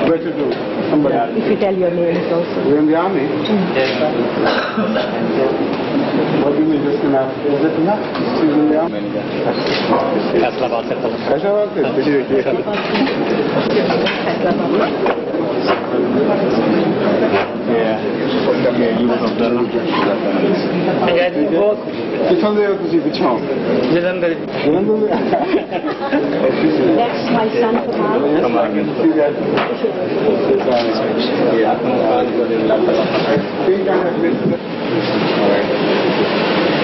Where to do? Somebody. If you tell your name also. You're in the army? What do you mean, just enough? Is it enough? She's in the army? कितने तुझे बिछाओ Jalandhar That's my son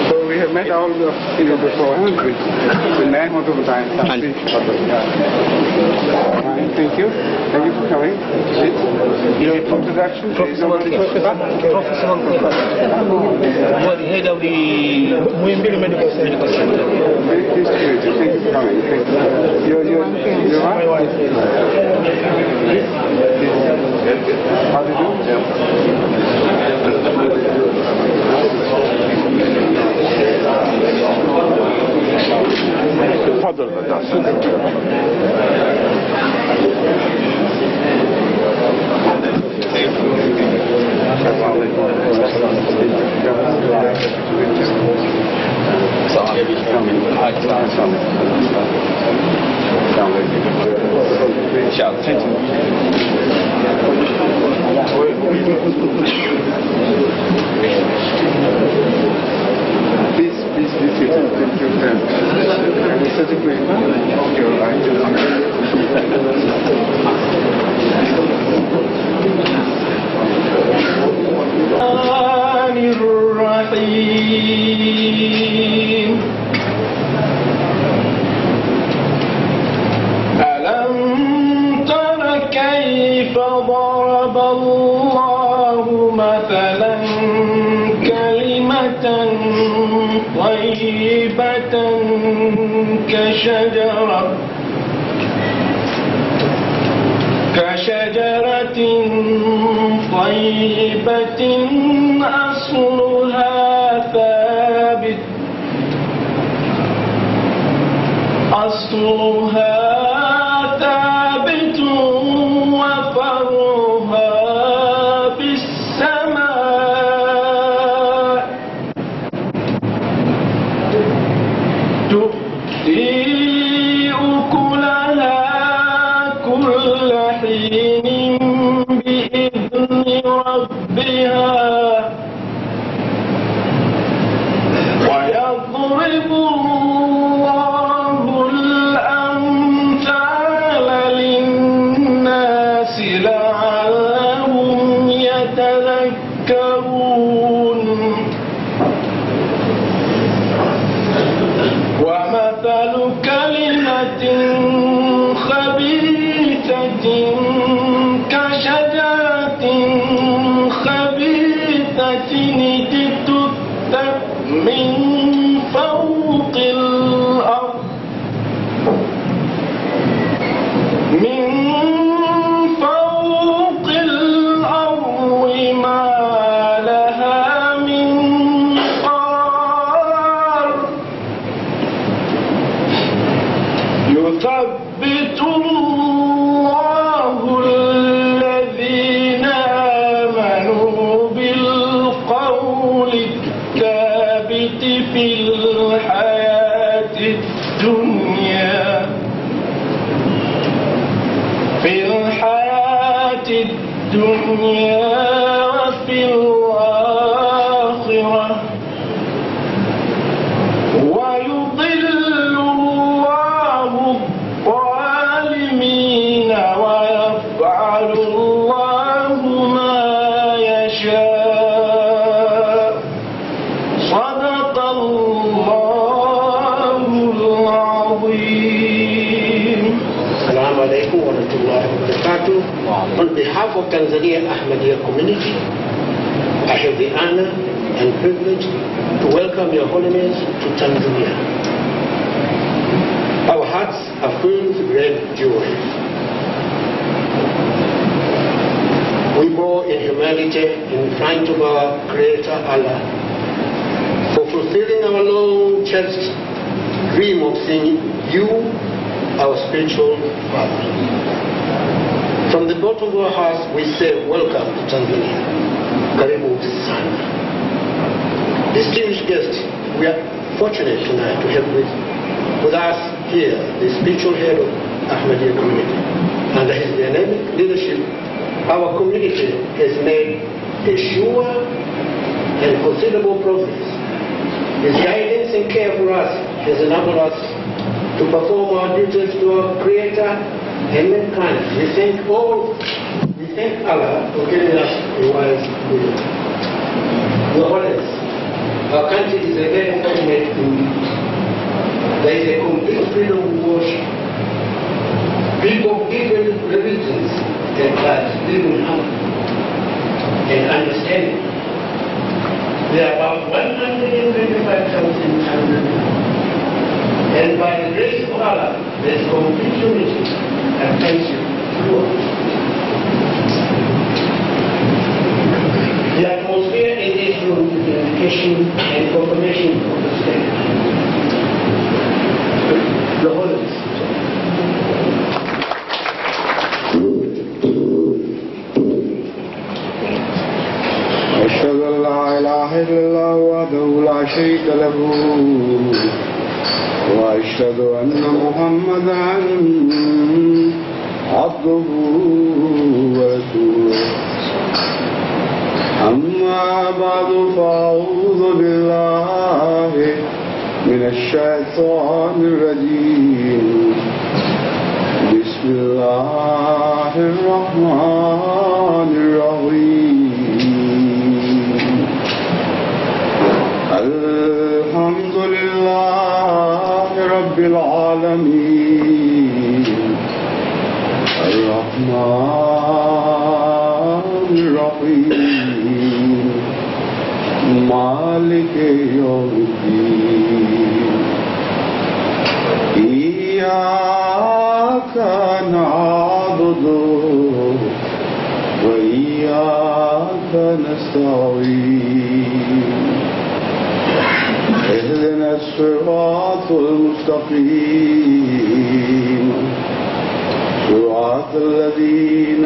So we have met all of you before, haven't we? The man who took time. Thank you. Thank you for coming. Your introduction. Professor head of the Muimbili Medical Center. Very pleased to meet you. Thank you for coming. Thank you. Your my wife. How do you do? تفضل Please be seated. Thank you. And it's such a great ألم تر كيف ضرب الله مثلا كلمة طيبة كشجرة طيبة أصلها ثابت وفرها بالسماء تؤتي أكلها كل حين بإذن ربها ويضرب الله الأمثال للناس لعلهم يتذكرون ومثل كلمة خبيثة كشجرة خبيثة اجتثت من فوق الأرض ما لها من قرار يثبت الله الذين آمنوا بالقول الثابت في الحياة الدنيا وفي الآخرة ويضل الله الظالمين ويفعل الله ما يشاء صدق الله العظيم. السلام عليكم ورحمة الله وبركاته. On behalf of Tanzania Ahmadiyya community, I have the honor and privilege to welcome Your Holiness to Tanzania. Our hearts are filled with great joy. We bow in humility in front of our Creator Allah for fulfilling our long-cherished dream of seeing you spiritual father. From the bottom of our hearts, we say welcome to Tanzania. Karibu sana. Distinguished guests, we are fortunate tonight to have with us here the spiritual head of Ahmadiyya community. Under his dynamic leadership, our community has made a sure and considerable progress. His guidance and care for us has enabled us to perform our duties to our Creator and mankind. We thank Allah for giving us a wise leader. Your Holiness, our country is a very fortunate indeed. There is a complete freedom of worship. People of different religions and tribes live in harmony and understanding. There are about 125,000 Tanzanians. And by the grace of Allah, there is complete unity and friendship throughout. The atmosphere in this room is the indication and confirmation of the state. The Holiness. أشهد أن لا إله إلا الله وحده لا شريك له وأشهد أن محمدا عبده ورسوله أما بعد فأعوذ بالله من الشيطان الرجيم بسم الله الرحمن الرحيم الحمد لله رب العالمين الرحمن الرحيم مالك يوم الدين إياك نعبد وإياك نستعين اهدنا الصراط المستقيم صراط الذين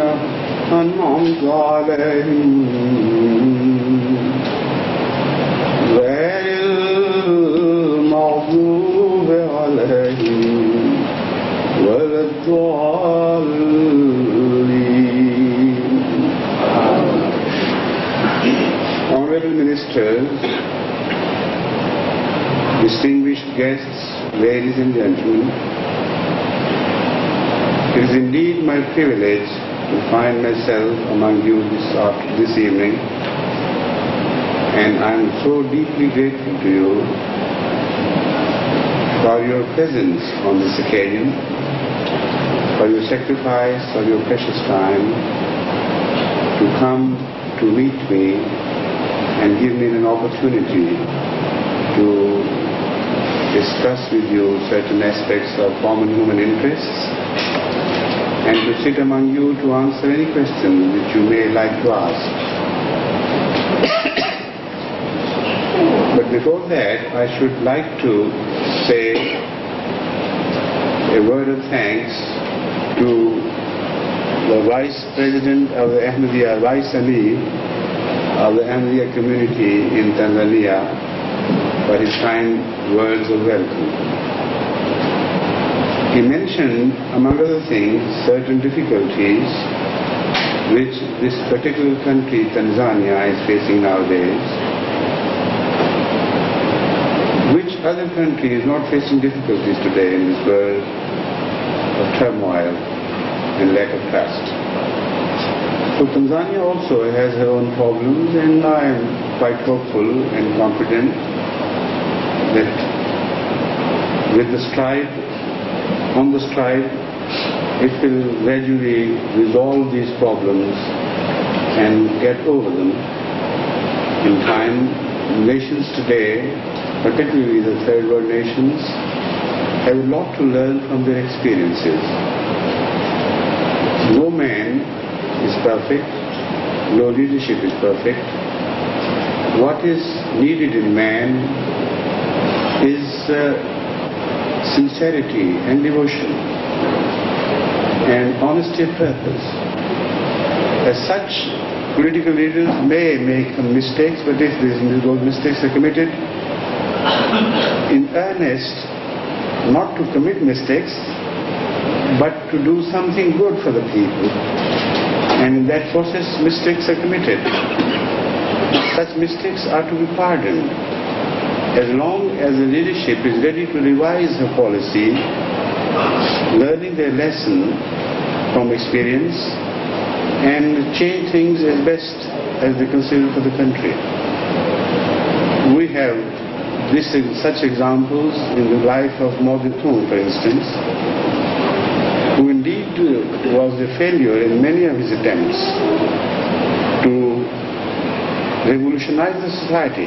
أنعمت عليهم غير المغضوب عليهم ولا الضالين. Honorable Ministers, distinguished guests, ladies and gentlemen, it is indeed my privilege to find myself among you this evening, and I am so deeply grateful to you for your presence on this occasion, for your sacrifice of your precious time to come to meet me and give me an opportunity to discuss with you certain aspects of common human interests and to sit among you to answer any questions which you may like to ask. But before that, I should like to say a word of thanks to the Vice President of the Ahmadiyya, Vice Amir of the Ahmadiyya community in Tanzania, for his kind words of welcome. He mentioned, among other things, certain difficulties which this particular country, Tanzania, is facing nowadays. Which other country is not facing difficulties today in this world of turmoil and lack of trust? So Tanzania also has her own problems, and I am quite hopeful and confident that with the strife, it will gradually resolve these problems and get over them. In time, nations today, particularly the third world nations, have a lot to learn from their experiences. No man is perfect, no leadership is perfect. What is needed in man is sincerity and devotion and honesty of purpose. As such, political leaders may make some mistakes, but if those mistakes are committed in earnest, not to commit mistakes, but to do something good for the people, and in that process mistakes are committed. Such mistakes are to be pardoned, as long as the leadership is ready to revise her policy, learning their lesson from experience, and change things as best as they consider for the country. We have such examples in the life of Mao Zedong, for instance, who indeed was a failure in many of his attempts to revolutionize the society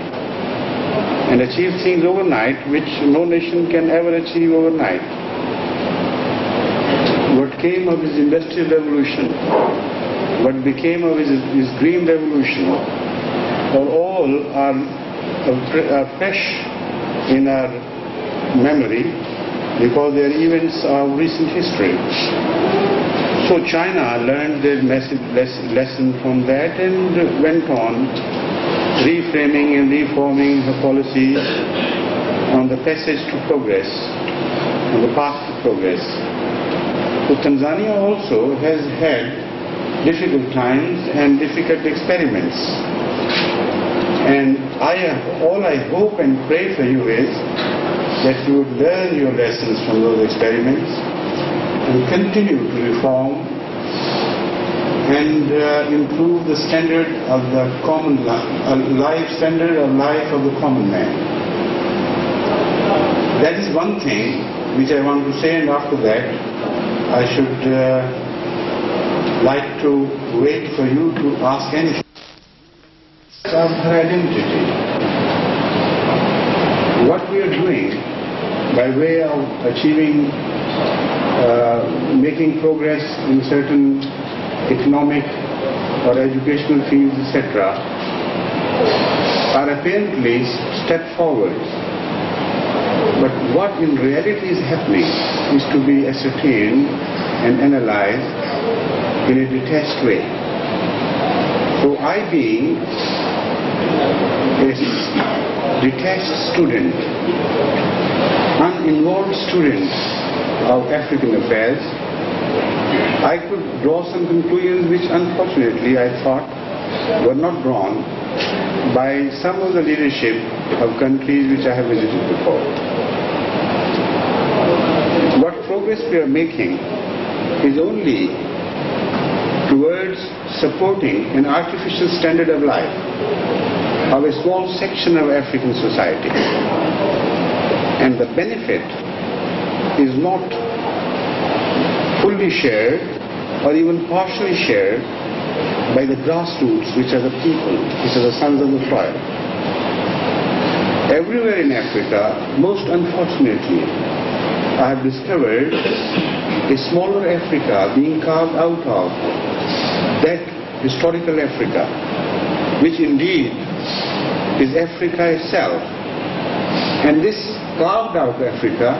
and achieve things overnight which no nation can ever achieve overnight. What came of his industrial revolution, what became of his green revolution, all are fresh in our memory because they are events of recent history. So China learned their lesson from that and went on reframing and reforming her policies on the passage to progress, on the path to progress. So Tanzania also has had difficult times and difficult experiments. And all I hope and pray for you is that you would learn your lessons from those experiments and continue to reform and improve the standard of the common standard of life of the common man. That is one thing which I want to say, and after that I should like to wait for you to ask anything. Of her identity. What we are doing by way of achieving, making progress in certain economic or educational fields, etc., are apparently step forwards. But what in reality is happening is to be ascertained and analyzed in a detached way. So I, being a detached student, uninvolved student of African affairs, I could draw some conclusions which unfortunately I thought were not drawn by some of the leadership of countries which I have visited before. What progress we are making is only towards supporting an artificial standard of life of a small section of African society. And the benefit is not fully shared or even partially shared by the grassroots, which are the people, which are the sons of the soil. Everywhere in Africa, most unfortunately, I have discovered a smaller Africa being carved out of that historical Africa, which indeed is Africa itself. And this carved out Africa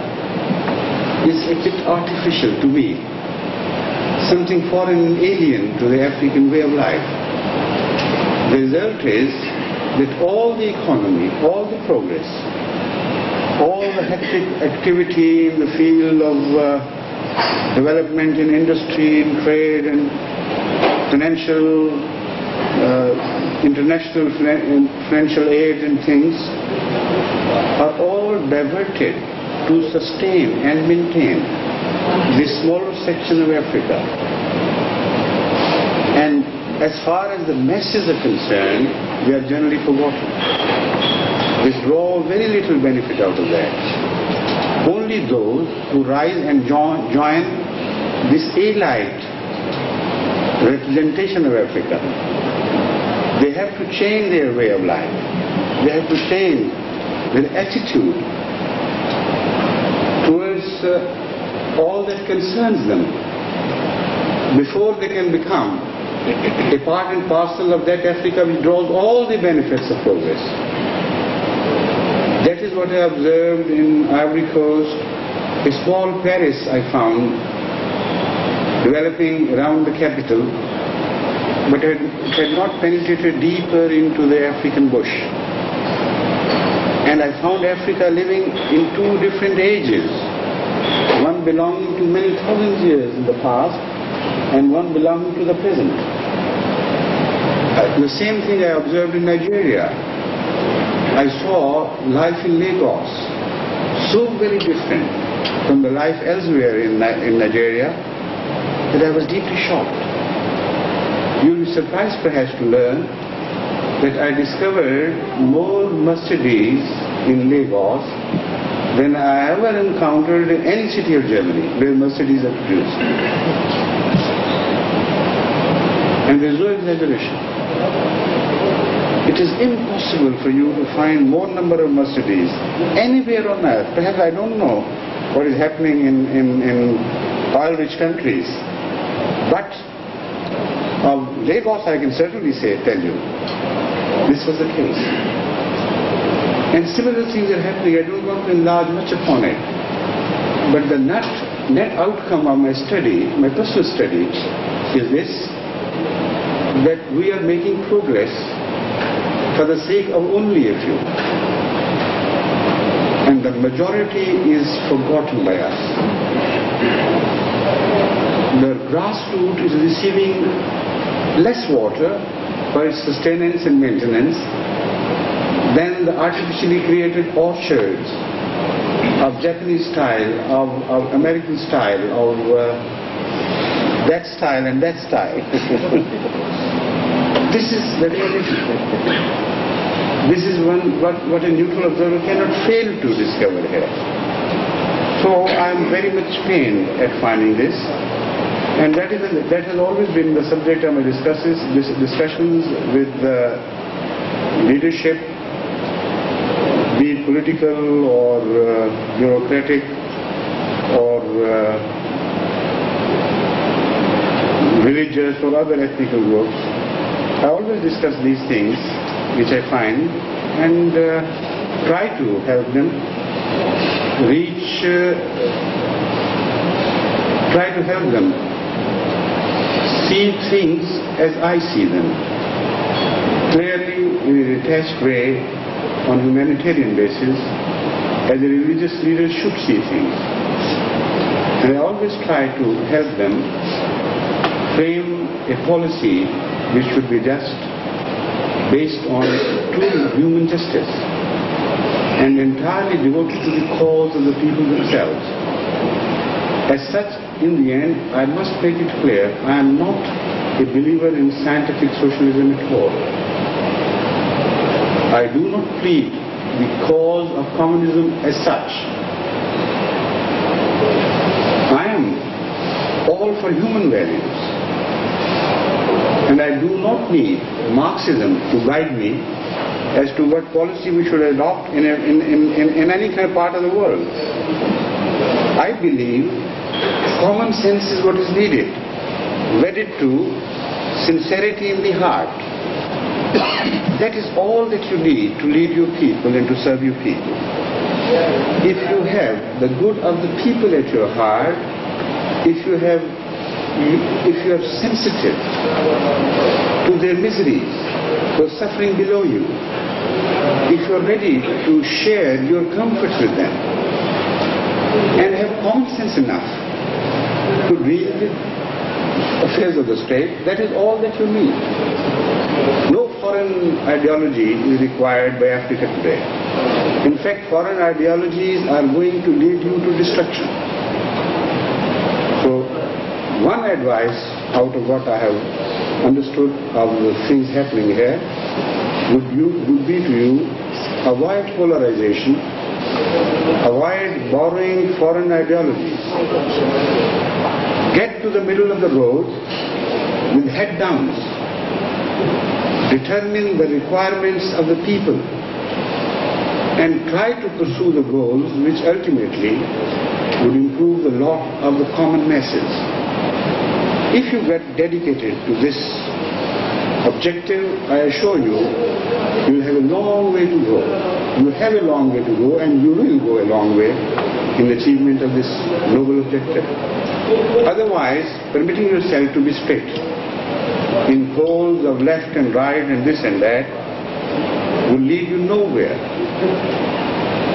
is a bit artificial to me, something foreign and alien to the African way of life. The result is that all the economy, all the progress, all the hectic activity in the field of development in industry, in trade, and financial, international financial aid and things are all diverted to sustain and maintain this smaller section of Africa. And as far as the masses are concerned, they are generally forgotten. They draw very little benefit out of that. Only those who rise and join this elite representation of Africa, they have to change their way of life. They have to change their attitude towards all that concerns them before they can become a part and parcel of that Africa which draws all the benefits of progress. That is what I observed in Ivory Coast, A small Paris I found developing around the capital, but it had not penetrated deeper into the African bush. And I found Africa living in two different ages, one belonging to many thousands years in the past and one belonging to the present. The same thing I observed in Nigeria. I saw life in Lagos, so very different from the life elsewhere in Nigeria that I was deeply shocked. You'll be surprised perhaps to learn that I discovered more Mercedes in Lagos than I ever encountered in any city of Germany where Mercedes are produced. And there is no exaggeration. It is impossible for you to find more number of Mercedes anywhere on earth. Perhaps I don't know what is happening in oil-rich countries. But of Lagos I can certainly tell you, this was the case. And similar things are happening. I don't want to enlarge much upon it. But the net outcome of my study, my personal study, is this, that we are making progress for the sake of only a few. And the majority is forgotten by us. The grassroots is receiving less water for its sustenance and maintenance than the artificially created orchards of Japanese style, of American style, of that style and that style. This is the reality. This is what a neutral observer cannot fail to discover here. So I am very much pained at finding this, and that has always been the subject of my discussions with the leadership, be it political or bureaucratic or religious or other ethnical groups. I always discuss these things which I find and try to help them see things as I see them, clearly in a detached way, on a humanitarian basis, as a religious leader should see things. And I always try to help them frame a policy which should be just based on true human justice and entirely devoted to the cause of the people themselves. As such, in the end, I must make it clear, I am not a believer in scientific socialism at all. I do not plead the cause of communism as such. I am all for human values. And I do not need Marxism to guide me as to what policy we should adopt in any kind of part of the world. I believe common sense is what is needed, wedded to sincerity in the heart. That is all that you need to lead your people and to serve your people. If you have the good of the people at your heart, if you are sensitive to their miseries, their suffering below you, if you are ready to share your comforts with them, and have common sense enough to deal with affairs of the state, that is all that you need. No foreign ideology is required by Africa today. In fact, foreign ideologies are going to lead you to destruction. So, one advice out of what I have understood of the things happening here would be to you, avoid polarization, avoid borrowing foreign ideologies. Get to the middle of the road with head down. Determine the requirements of the people and try to pursue the goals which ultimately would improve the lot of the common masses. If you get dedicated to this objective, I assure you, you will have a long way to go. You have a long way to go, and you will go a long way in achievement of this noble objective. Otherwise, permitting yourself to be split in poles of left and right and this and that will lead you nowhere.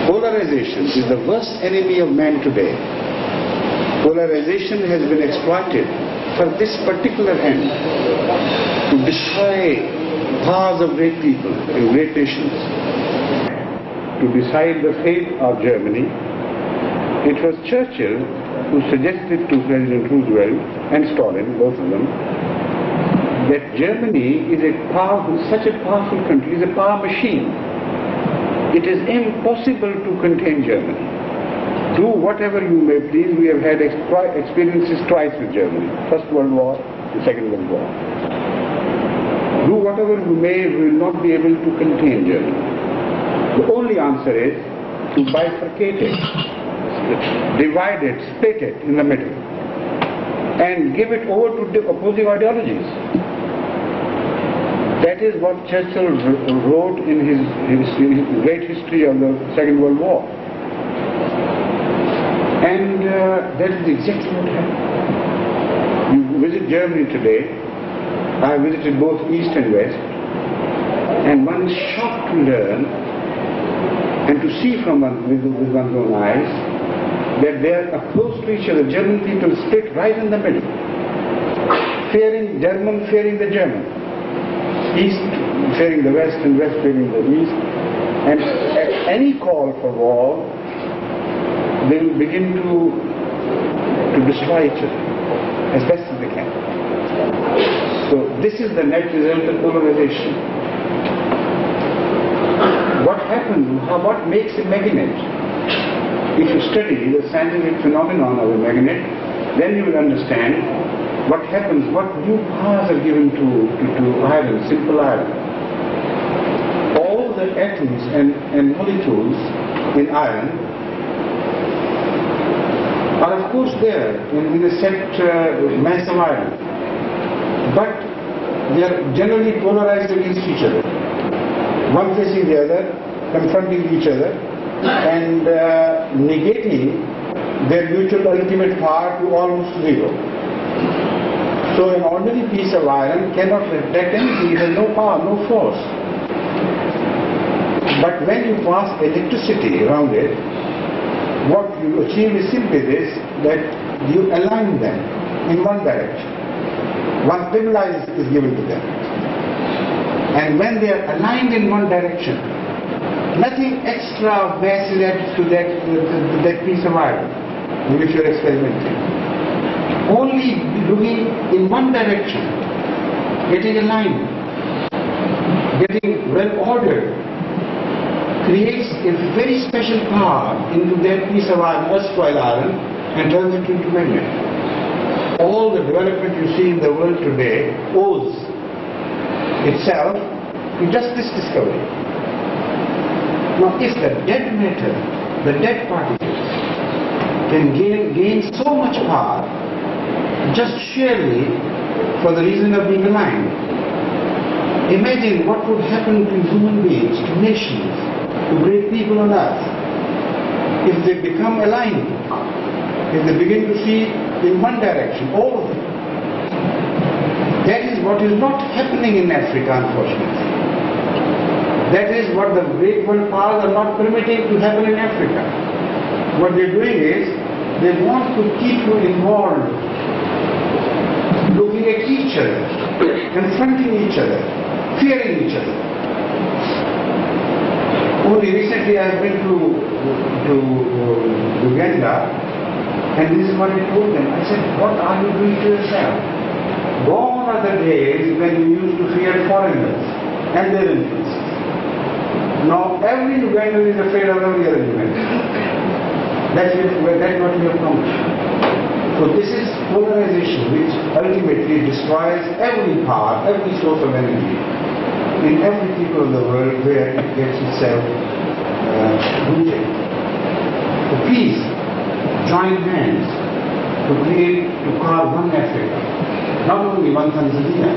Polarization is the worst enemy of man today. Polarization has been exploited for this particular end, to destroy powers of great people and great nations. To decide the fate of Germany, it was Churchill who suggested to President Roosevelt and Stalin, both of them, that Germany is such a powerful country, is a power machine. It is impossible to contain Germany. Do whatever you may please. We have had experiences twice with Germany. First World War, the Second World War. Do whatever you may, we will not be able to contain Germany. The only answer is to bifurcate it, divide it, split it in the middle, and give it over to the opposing ideologies. That is what Churchill wrote in his great history of the Second World War. And that is exactly what happened. You visit Germany today. I visited both East and West, and one is shocked to learn and to see with one's own eyes that they are opposed to each other. German people split right in the middle, fearing German, fearing the German. East fearing the West and West fearing the East. And at any call for war, they will begin to destroy each other as best as they can. So this is the net result of polarization. What happens, what makes a magnet? If you study the scientific phenomenon of a magnet, then you will understand what happens, what new powers are given to iron, simple iron. All the atoms and molecules in iron are of course there in a set mass of iron, but they are generally polarized against each other, one facing the other, confronting each other and negating their mutual ultimate power to almost zero. So an ordinary piece of iron cannot reflect anything, it has no power, no force. But when you pass electricity around it, what you achieve is simply this, that you align them in one direction. One stabilizer is given to them. And when they are aligned in one direction, nothing extra of mass is added to that piece of iron in which you are experimenting. Only looking in one direction, getting aligned, getting well ordered, creates a very special power into that piece of iron, erstwhile iron, and turns it into magnet. All the development you see in the world today owes itself to just this discovery. Now if the dead matter, the dead particles, can gain so much power just sheerly for the reason of being aligned, imagine what would happen to human beings, to nations, to great people on earth, if they become aligned, if they begin to see in one direction, all of them. That is what is not happening in Africa, unfortunately. That is what the great world powers are not permitting to happen in Africa. What they are doing is, they want to keep you involved, looking at each other, confronting each other, fearing each other. Only recently I have been to Uganda, and this is what I told them. I said, what are you doing to yourself? Gone are the days when you used to fear foreigners and their influences. Now every Ugandan is afraid of every other Ugandan. That's what we have accomplished. So this is polarization which ultimately destroys every power, every source of energy in every people of the world where it gets itself rooted. The peace, join hands to carve one Africa, not only one Tanzania.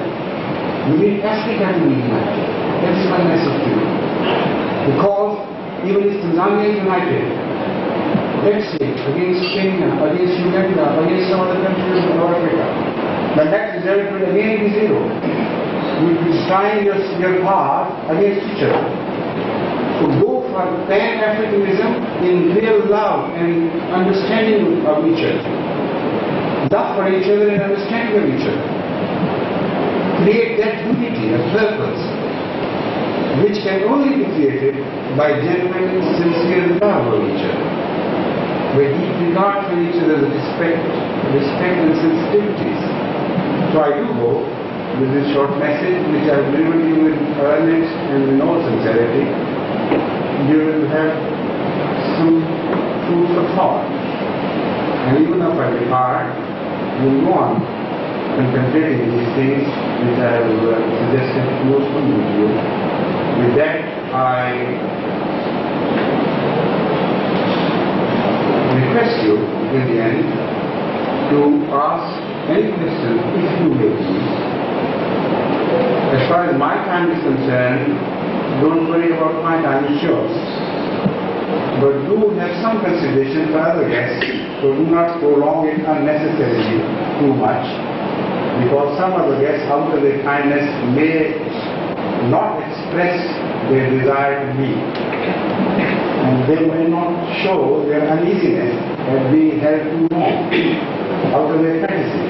We need Africa to be united. That is my message to you. Because even if Tanzania is united, let's say, against Kenya, against Uganda, against some other countries in North Africa, the net result will again be zero. You will be trying your part against each other. So go for Pan-Africanism in real love and understanding of each other. Love for each other and understanding of each other. Create that unity, a purpose, which can only be created by genuine, sincere love of each other, by deep regard for each other's respect and sensitivities. So I do hope with this short message, which I have delivered you with earnest and in all sincerity, you will have some food for thought. And even if I depart, you will go on contemplating these things which I have suggested most to you. With that, I request you in the end to ask any question if you may please. As far as my time is concerned, don't worry about my time, it's yours. But do have some consideration for other guests, so do not prolong it unnecessarily too much, because some other guests, out of their kindness, may not express their desire to leave. And they may not show their uneasiness at being held too long out of their courtesy.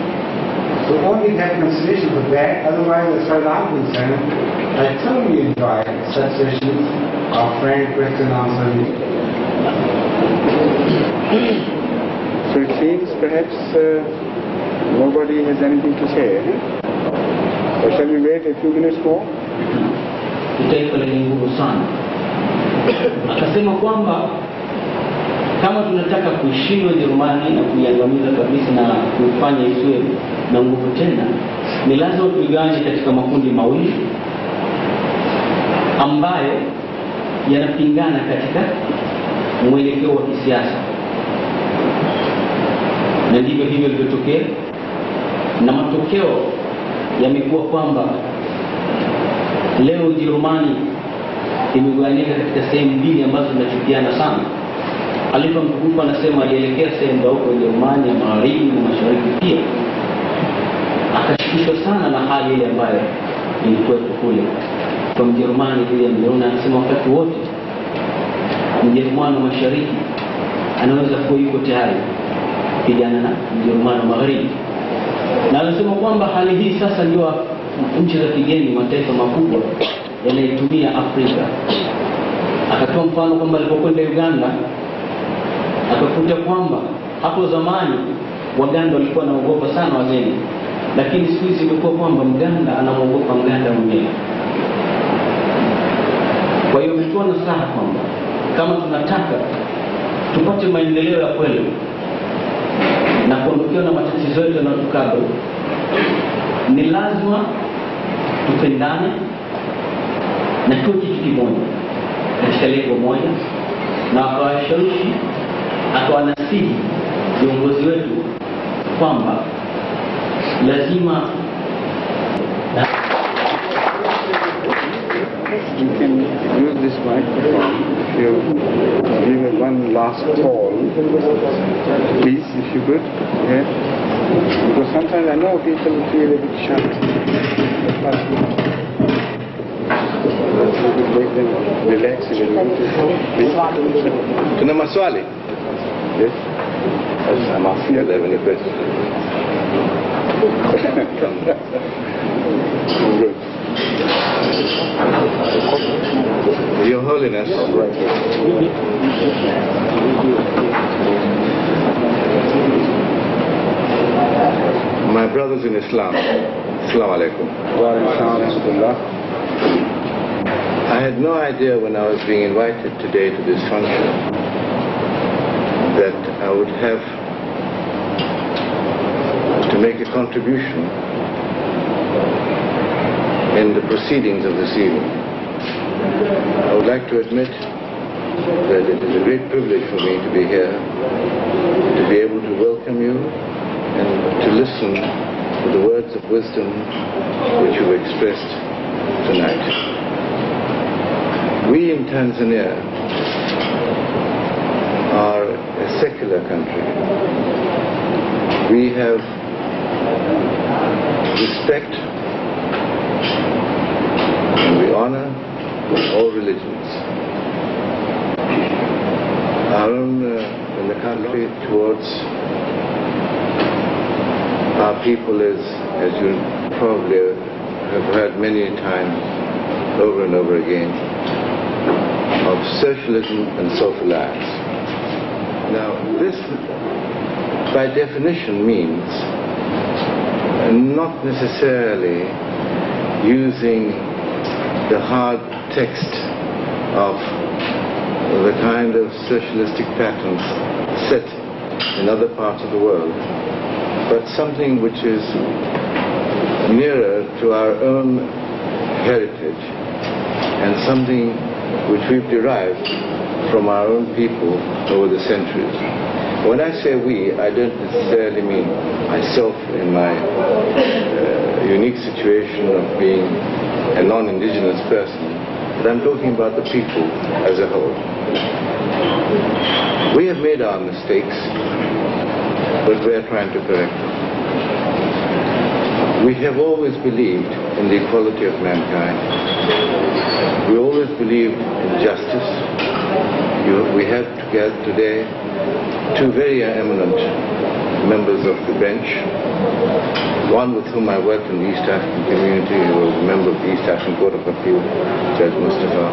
So only have consideration for that, otherwise as far as I'm concerned, I thoroughly enjoy such sessions of frank question answering. So it seems perhaps nobody has anything to say. Or shall we wait a few minutes more? Taifa lenye nguvu sana. Akasema kwamba kama tunataka kuishinda Ujerumani na kuiangamiza kabisa na kuifanya isiwe na nguvu tena, ni lazima tuigawanye katika makundi mawili ambayo yanapingana katika mwelekeo wa kisiasa. Na ndivyo hivyo vilivyotokea, na matokeo yamekuwa kwamba leo Ujerumani imegawanyika katika sehemu mbili ambazo zinachukiana sana. Alifa mtukufu anasema alielekea sehemu za huko Ujerumani ya magharibi na mashariki pia, akashikishwa sana na hali ile ambayo ilikuwa kule kwa Mjerumani vile Mjerumani. Anasema wakati wote Mjerumani wa mashariki anaweza kuwa yuko tayari kupigana na Mjerumani wa magharibi, na anasema kwamba hali hii sasa ndio nchi za kigeni, mataifa makubwa yanaitumia Afrika. Akatoa mfano kwamba alipokwenda Uganda akakuta kwamba hapo zamani Waganda walikuwa wanaogopa sana wageni, lakini siku hizi imekuwa kwamba Mganda anaogopa Mganda mwenyewe. Kwa hiyo ametoa nasaha kwamba kama tunataka tupate maendeleo ya kweli na kuondokewa na matatizo yote yanayotukabili, ni lazima tupendane na tuwe kitu kimoja katika lengo moja. Na akawashawishi, akawanasihi viongozi wetu kwamba lazima You can use this microphone if you give one last call, please, if you could. Yeah. Because sometimes I know people feel a bit shy. Make them relax a little bit. Kuna maswali? Yes. I'm asking you any questions. Good. Your Holiness, my brothers in Islam, Assalamu alaikum. I had no idea when I was being invited today to this function that I would have to make a contribution in the proceedings of this evening. I would like to admit that it is a great privilege for me to be here, to be able to welcome you and to listen to the words of wisdom which you've expressed tonight. We in Tanzania are a secular country, we have respect and we honor all religions. Our own in the country towards our people is, as you probably have heard many times over and over again, of socialism and self-reliance. Now this by definition means not necessarily using the hard text of the kind of socialistic patterns set in other parts of the world, but something which is nearer to our own heritage and something which we've derived from our own people over the centuries. When I say we, I don't necessarily mean myself in my unique situation of being a non-indigenous person, but I'm talking about the people as a whole. We have made our mistakes, but we are trying to correct them. We have always believed in the equality of mankind. We always believed in justice. We have together today two very eminent members of the bench. One with whom I worked in the East African community, who was a member of the East African Court of Appeal, Judge Mustafa,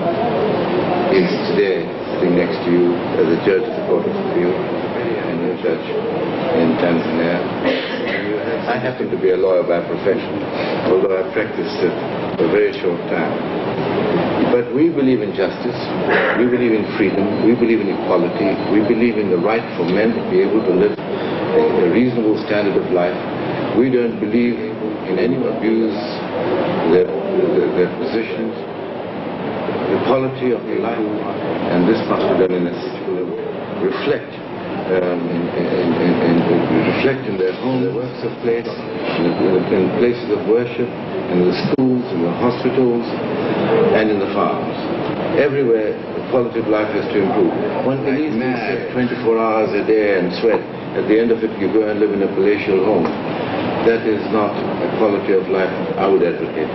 is today sitting next to you as a judge of the Court of Appeal and a judge in Tanzania. I happen to be a lawyer by profession, although I practiced it for a very short time. But we believe in justice, we believe in freedom, we believe in equality, we believe in the right for men to be able to live a reasonable standard of life. We don't believe in any abuse their positions, the quality of their life, and this must be done in a reflect in their home, their works of place, in places of worship, in the schools, in the hospitals, and in the farms. Everywhere, the quality of life has to improve. One can easily sit 24 hours a day and sweat. At the end of it, you go and live in a palatial home. That is not a quality of life I would advocate.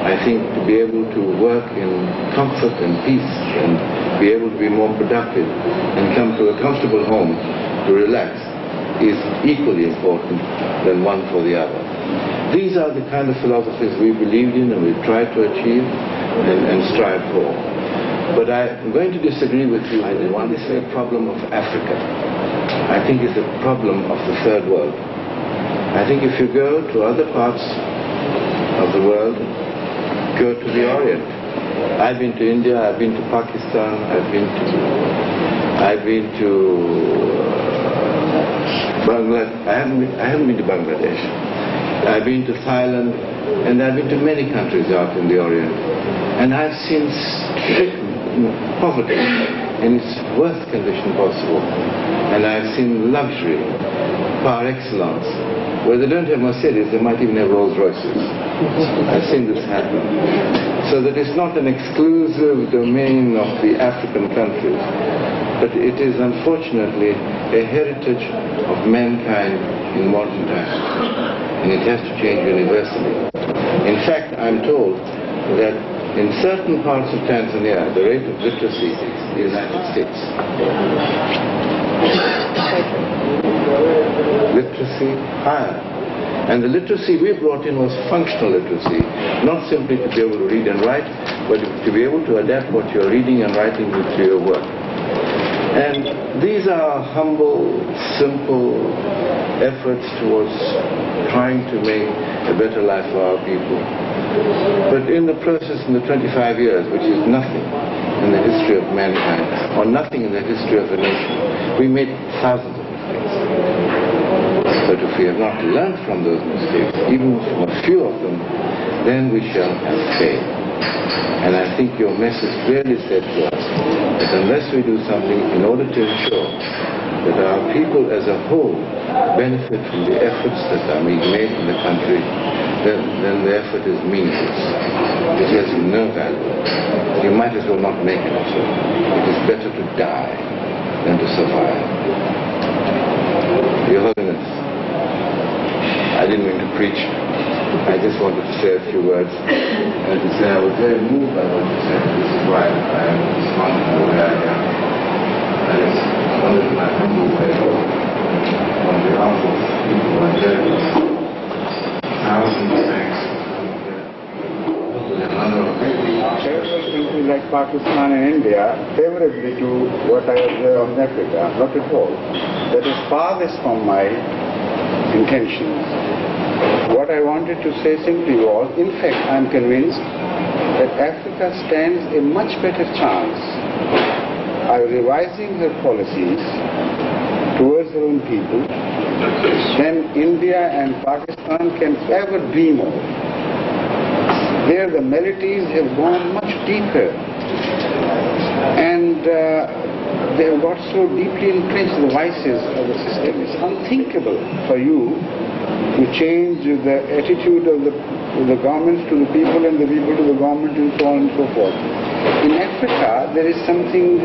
I think to be able to work in comfort and peace and be able to be more productive and come to a comfortable home to relax is equally important than one for the other. These are the kind of philosophies we believed in and we tried to achieve and strive for. But I'm going to disagree with you. I don't want to say a problem of Africa. I think it's a problem of the third world. I think if you go to other parts of the world, go to the Orient. I've been to India, I've been to Pakistan, I've been to Bangladesh. I haven't been to Bangladesh. I've been to Thailand, and I've been to many countries out in the Orient. And I've seen poverty in its worst condition possible. And I've seen luxury par excellence. Where they don't have Mercedes, they might even have Rolls Royces. I've seen this happen. So that it's not an exclusive domain of the African countries, but it is unfortunately a heritage of mankind in modern times. And it has to change universally. In fact, I'm told that in certain parts of Tanzania, the rate of literacy is 96. Literacy higher. And the literacy we brought in was functional literacy, not simply to be able to read and write, but to be able to adapt what you're reading and writing to your work. And these are humble, simple efforts towards trying to make a better life for our people. But in the process, in the 25 years, which is nothing in the history of mankind, or nothing in the history of the nation, we made thousands of mistakes. But if we have not learned from those mistakes, even from a few of them, then we shall have failed. And I think your message clearly said to us that unless we do something in order to ensure that our people as a whole benefit from the efforts that are being made in the country, then the effort is meaningless. It has no value. You might as well not make it. It is better to die than to survive. Your Holiness, I didn't mean to preach. I just wanted to say a few words and to say I was very moved by what you said. This is why I am responding the way I am. And it's wonderful I can do very well. On behalf of people who are here, thousands of thanks. Several countries like Pakistan and India favorably to what I observe on Africa, not at all. That is farthest from my intentions. What I wanted to say simply was, in fact, I am convinced that Africa stands a much better chance of revising her policies towards her own people than India and Pakistan can ever dream of. There the maladies have gone much deeper and they have got so deeply entrenched the vices of the system. It's unthinkable for you to change the attitude of the governments to the people and the people to the government and so on and so forth. In Africa there is something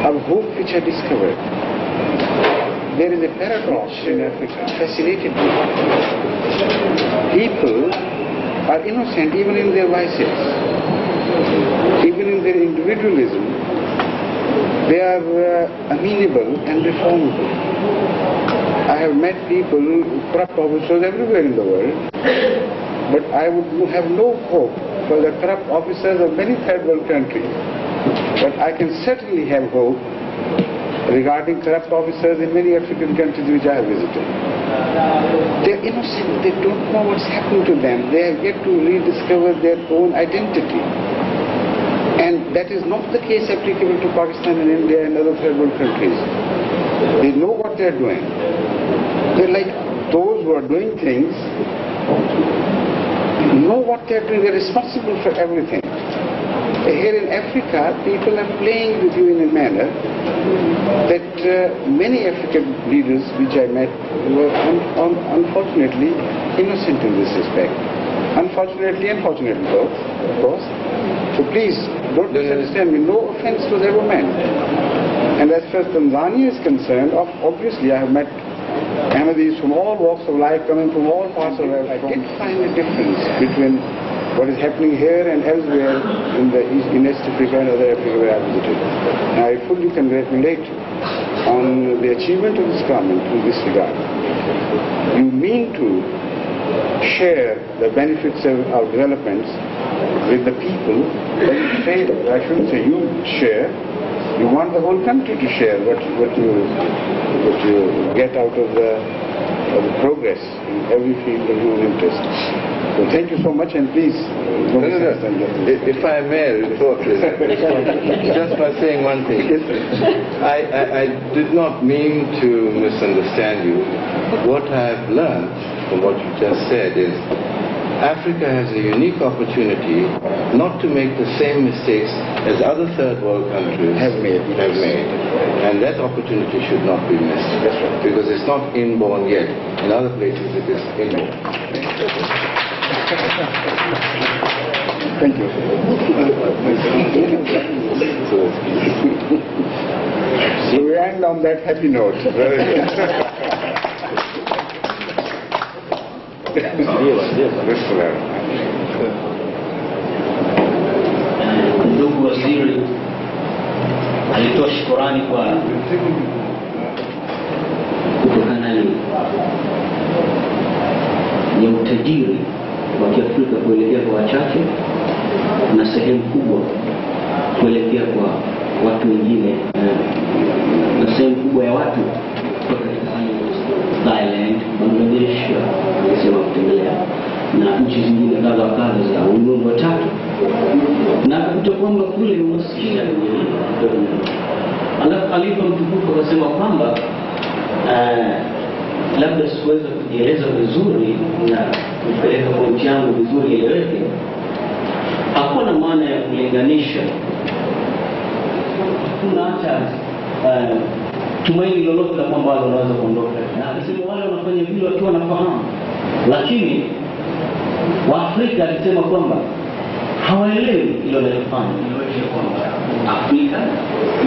of hope which I discovered. There is a paradox in Africa, fascinated me. People are innocent even in their vices, even in their individualism. They are amenable and reformable. I have met people, corrupt officers everywhere in the world, but I would have no hope for the corrupt officers of many third world countries. But I can certainly have hope regarding corrupt officers in many African countries which I have visited. They are innocent, they don't know what's happened to them, they have yet to rediscover their own identity. And that is not the case applicable to Pakistan and India and other third world countries. They know what they are doing. They're like those who are doing things, know what they are doing, they're responsible for everything. Here in Africa, people are playing with you in a manner that many African leaders which I met were unfortunately innocent in this respect. Unfortunately and fortunately though, of course. So please, don't misunderstand me. No offense was ever meant. And as far as Tanzania is concerned, obviously I have met Ahmadis from all walks of life, coming from all parts of life. I did find a difference between what is happening here and elsewhere in East Africa and other Africa where I visited. And I fully congratulate on the achievement of this government in this regard. You mean to share the benefits of our developments with the people, but you say, I shouldn't say you share, you want the whole country to share what you get out of the progress in every field of human interest. So thank you so much, and please. If I may retort just by saying one thing. I did not mean to misunderstand you. What I have learned from what you just said is Africa has a unique opportunity not to make the same mistakes as other third world countries have made. And that opportunity should not be missed. That's right. Because it's not inborn yet. In other places it is inborn. Thank you. So we end on that happy note. Ndugu waziri alitoa shukrani kutokana ni utajiri wa Kiafrika kuelekea kwa wachache na sehemu kubwa kuelekea kwa watu wengine, na sehemu kubwa ya watu kutoka Thailand, Bangladesh, alisema kutembelea na nchi zingine kadha wa kadha za ulimwengu wa tatu, na kuta kwamba kule umaskini alafu alipo mtukufu akasema kwamba labda sikuweza kujieleza vizuri na kupeleka pointi yangu vizuri ileweke. Hakuna maana ya kulinganisha, hakuna hata tumaini lolote la kwamba wale wanaweza kuondoka. Na alisema wale wanafanya vile wakiwa wanafahamu, lakini Waafrika alisema kwamba hawaelewi hilo wanalofanya. Niweke kwamba Afrika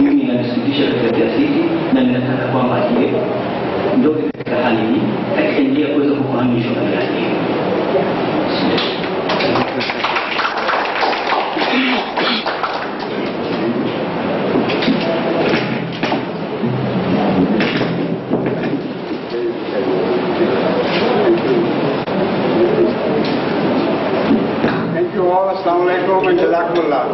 mimi inanisikitisha katika kiasi hiki, na ninataka kwamba ndio hali hii akaendelea kuweza kufahamishwa katika hali hii. Thank you all. Assalamu alaikum and jazakumullah.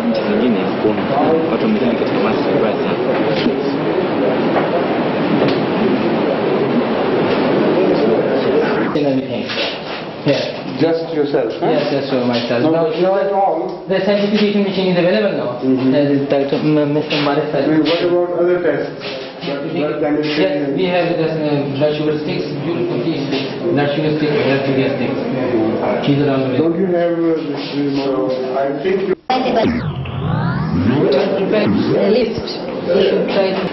Nchi zingine watu wamezali katika maslahi Just yourself, huh? Yes, so myself. No, Now, but not at all. the certification machine is available now. Mr. Maris said. What about other tests? Yes, we have this blood sugar sticks, beautiful tea sticks, blood sugar sticks, blood sugar sticks. She's around the Don't you have this remote? I think you... The list. You should try to...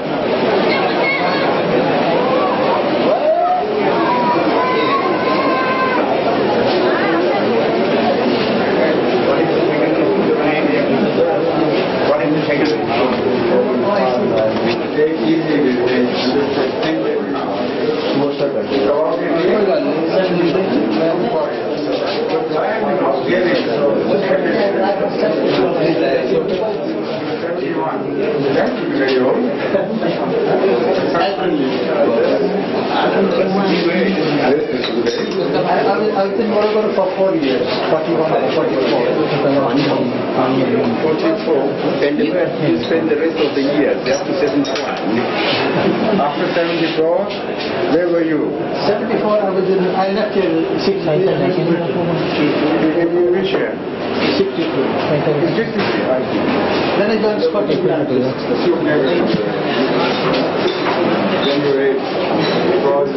I've been Morocco for 4 years, 41 and 44. 44, and you spend the rest of the years, up to 74. After 74, where were you? 74, I left here 6 years. In which year? 62. Then I joined Scottish Rifles. Because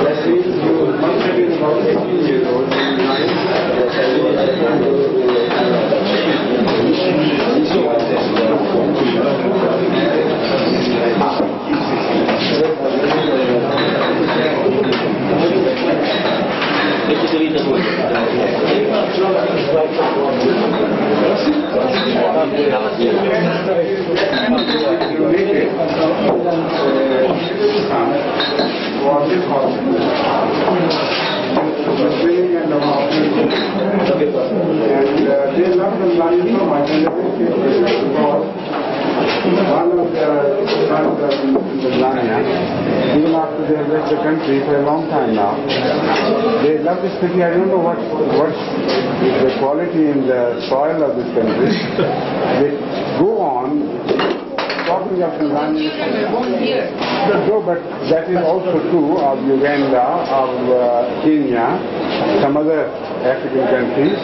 that means you must have been about 18 years old. They love the line so much, and one of the sons of Tanzania, even after they have left the country for a long time now, they love this country. I don't know what the quality in the soil of this country. They go on talking of Tanzania. No, but that is also true of Uganda, of Kenya, some other African countries.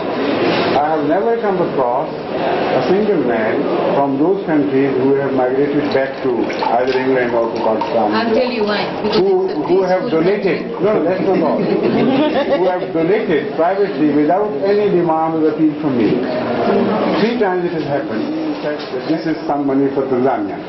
I have never come across a single man from those countries who have migrated back to either England or to Pakistan. I'll tell you why. Who have donated, no, that's not all, who have donated privately without any demand or appeal from me. 3 times it has happened. This is some money for Tanzania.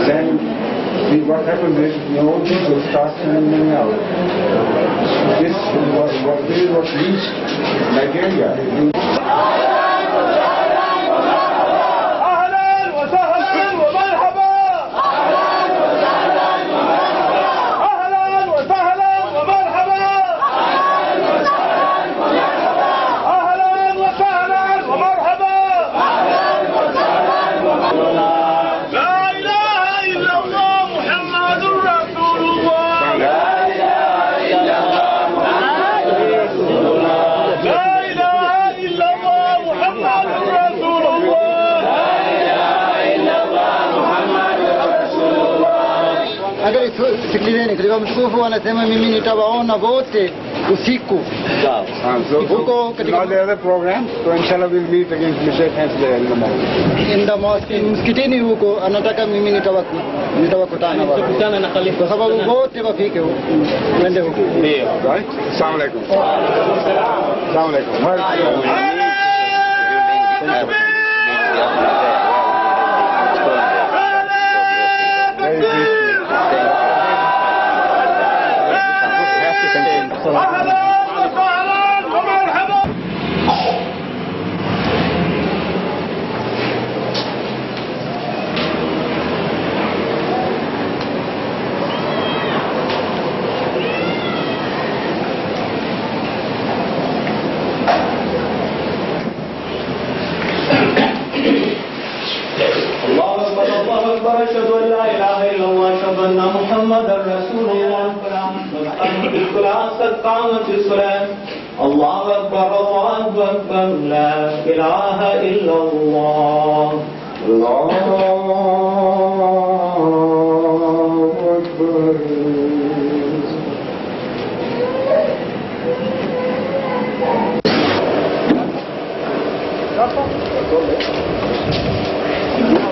Then what happens is the old people start sending money out. This was reached Nigeria. Khalifa mtukufu anasema mimi nitawaona wote usiku. So now there are programs, so inshallah we'll meet again in the morning. In the mosque, msikitini huko anataka mimi nitawakutana wao. Tutakutana na Khalifa. Kwa sababu wote wafike huko. Twende huko. Right? Assalamu alaikum. Assalamu alaikum. أشهد أن لا إله إلا الله أشهد أن محمدا رسول الله قد قامت الصلاة الله أكبر الله أكبر لا إله إلا الله الله أكبر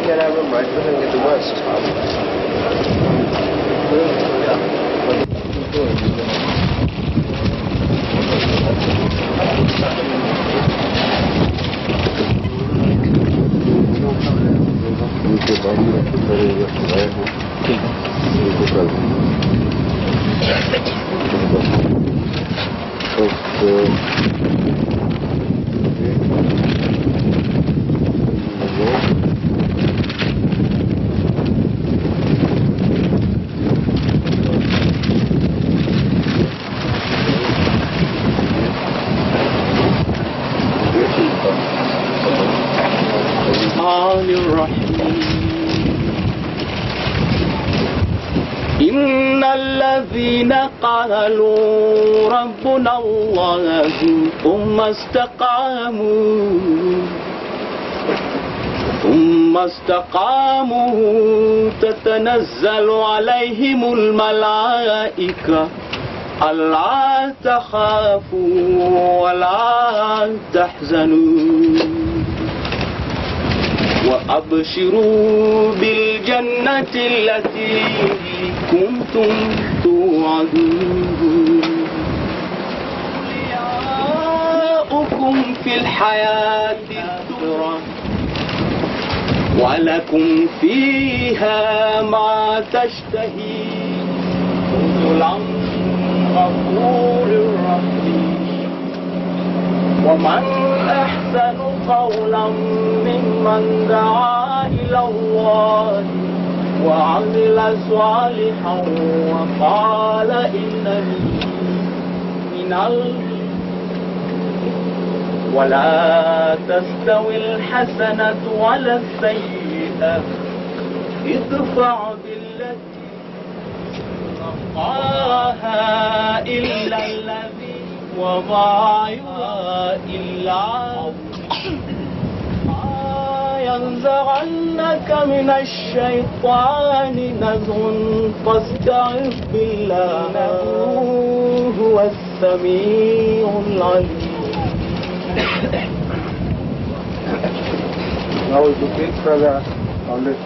Get our room right, we're going to get the worst. إن الذين قالوا ربنا الله ثم استقاموا تتنزل عليهم الملائكة ألا تخافوا ولا تحزنوا وأبشروا بالجنة التي كنتم توعدون أولياؤكم في الحياة الدنيا ولكم فيها ما تشتهي نزلا غفور رحيم ومن أحسن قولا ممن دعا إلى الله وعمل صالحا وقال إنني من ولا تستوي الحسنة ولا السيئة ادفع بالتي نقاها إلا الذي وضاعها إلا ينزغنك من الشيطان نزغ فاستعذ بالله هو السميع العليم. Now we will take further on this.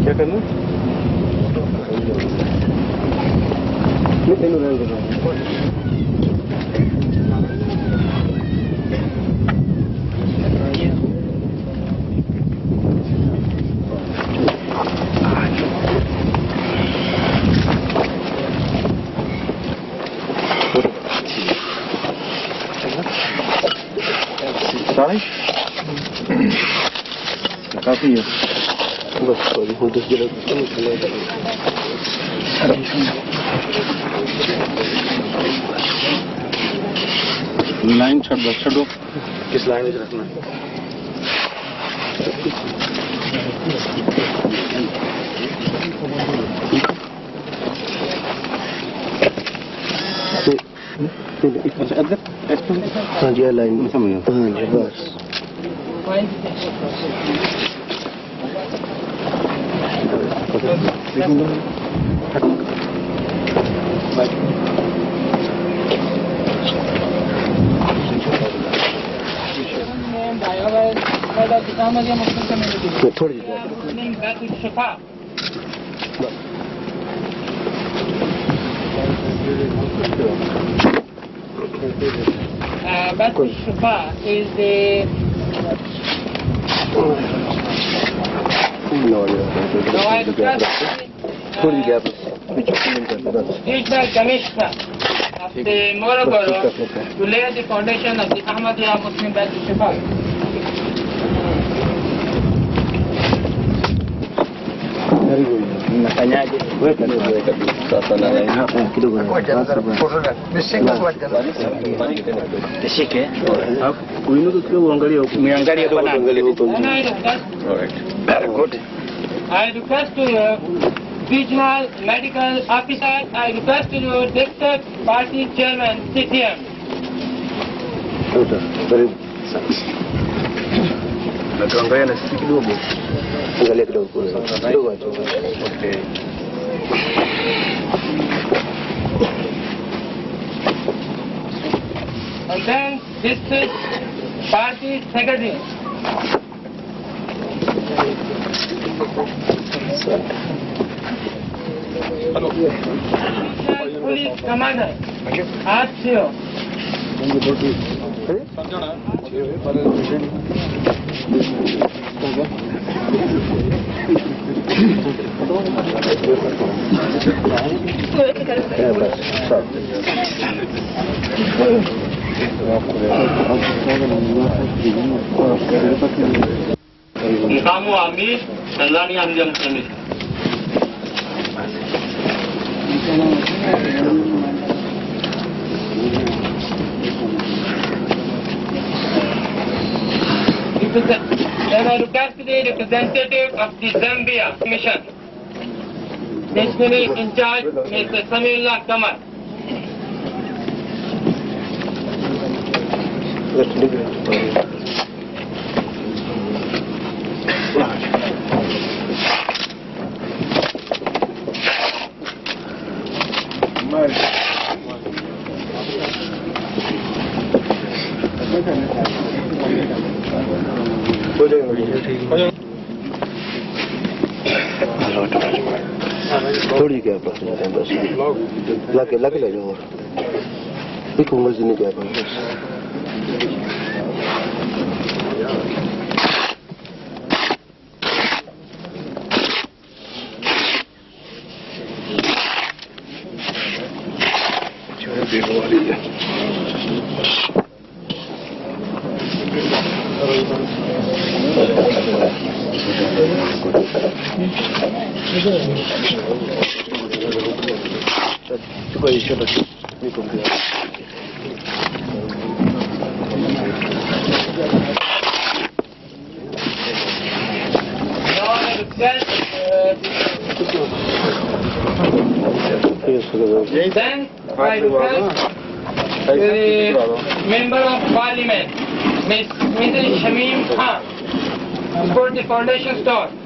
क्या करना? Sorry? काफी है बस sorry हो तो जरा line छोड़ो किस लाइन में रखना हाँ जी लाइन हाँ जी बस Batul Shifa is the regional commissioner of the Morogoro to lay the foundation of the Ahmadiyya Muslim Batul Shifa. Nafanyaje? Weka sasa na kidogo nishike uinuke kidogo uangalie huko niangalie kwa nani alright very good I request to your regional medical officer, I request to your district party chairman CTM. Very na tuangalie na sisi kidogo angalia kidogo kidogo okay and then district party secretary. Police commander, RCO. Kamu Amir, Tanzania Ahmadiyya Muslim. Then I request the representative of the Zambia Mission, nationally in charge, Mr. Samillah Kamal. थोड़ी क्या पास बस लगे लगे ले जाओ एक उम्र से नहीं क्या पास Then I request the Member of Parliament, Mrs. Shamim Khan, to put the foundation stone.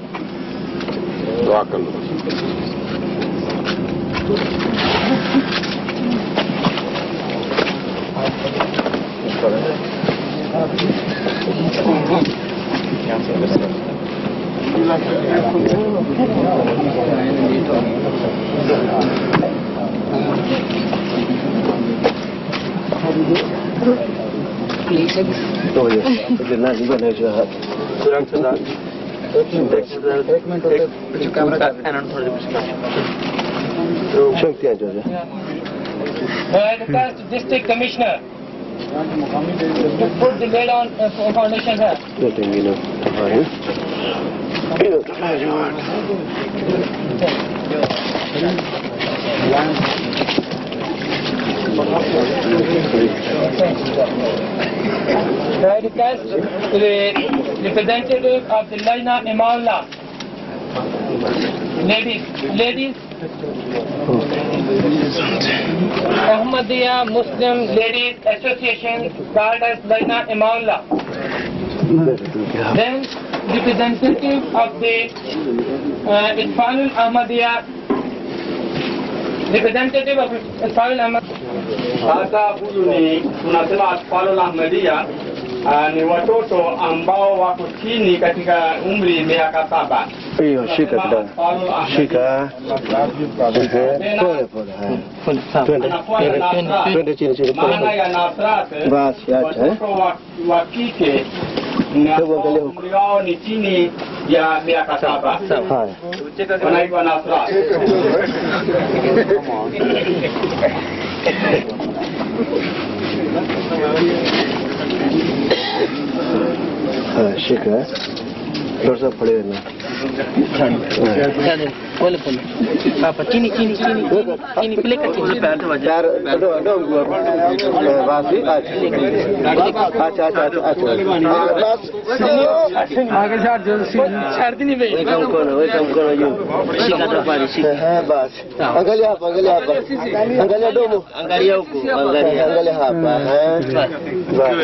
Oh yes, it's not even a job. I request the district commissioner to put the lid on foundation here. I request the representative of the Lajna Imamullah, ladies, Ahmadiyya Muslim Ladies Association, called as Lajna Imamullah, Then representative of the Isfahanul Ahmadiyya, representative of Isfahanul Ahmadiyya. Sasa huyu ni tunasema Asfalul Ahmadiyya, ni watoto ambao wako chini katika umri miaka 7. Hiyo shika kidogo. Shika. Pole pole. Twende chini. Maana ya Nasrat, basi acha watoto wa kike na umri wao ni chini ya miaka 7. Haya. Wanaitwa Nasrat. Shika. Dosa pale na. Pole pole. Hapa chini peleka chini. Ndo nguo. Basi acha. Aage chhad dini bhai. Weka mkono juu. Shika tafadhali shika. Basi. Angalia hapa. Angalia domo. Angalia huko. Angalia hapa. Basi.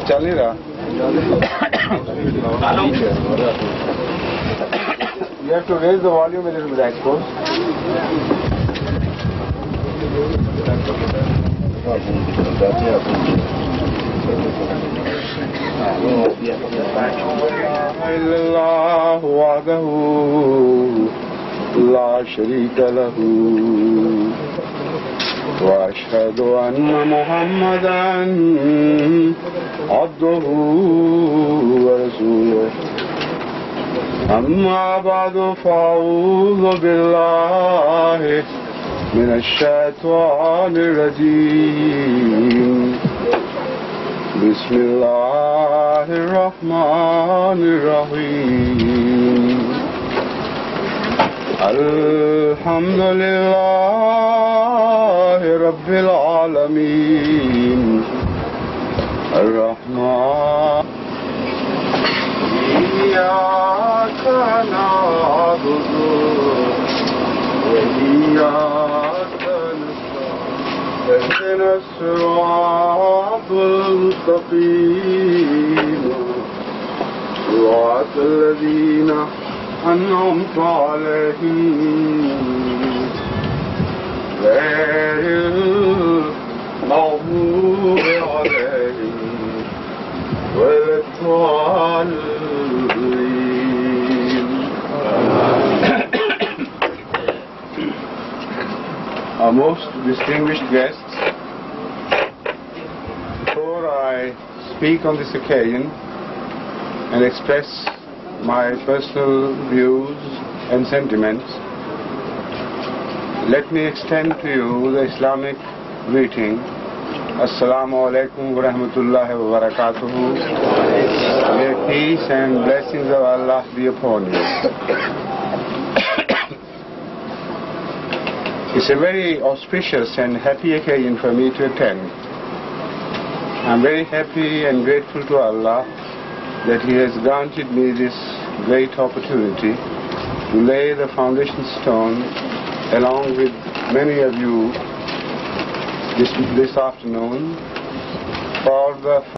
Chalera. You have to raise the volume a little bit, I suppose. الله وحده لا شريك له وأشهد أن محمدا عبده ورسوله أما بعد فأعوذ بالله من الشيطان الرجيم بسم الله الرحمن الرحيم الحمد لله رب العالمين الرحمن إياك نعبد وإياك نستعين اهدنا الصراط المستقيم صراط الذين أنعمت عليهم غير المغضوب عليهم ولا الضالين. Our most distinguished guests, before I speak on this occasion and express my personal views and sentiments, let me extend to you the Islamic greeting. Assalamu alaikum wa rahmatullahi wa barakatuhu. May peace and blessings of Allah be upon you. It's a very auspicious and happy occasion for me to attend. I'm very happy and grateful to Allah that He has granted me this great opportunity to lay the foundation stone along with many of you this afternoon for the